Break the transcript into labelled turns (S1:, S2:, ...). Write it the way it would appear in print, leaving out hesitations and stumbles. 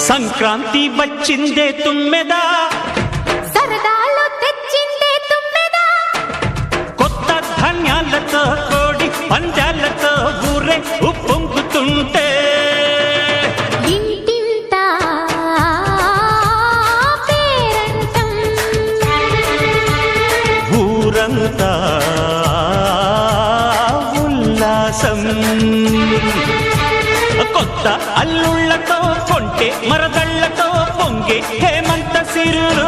S1: సంక్రాంతి వచ్చిందే తుమ్మెదా,
S2: సరదాలో తెచ్చిందే తుమ్మెదా,
S1: కొత్త ధాన్యాలతో కోడి పందాలతో ఊరే ఉప్పొంగుతుంటే
S2: ఇంటింత పేరంటం,
S1: ఊరంతా ఉల్లాసం. కొత్త అల్లుళ్లతో కొంటే మరదళ్లతో పొంగే హేమంత సిరులు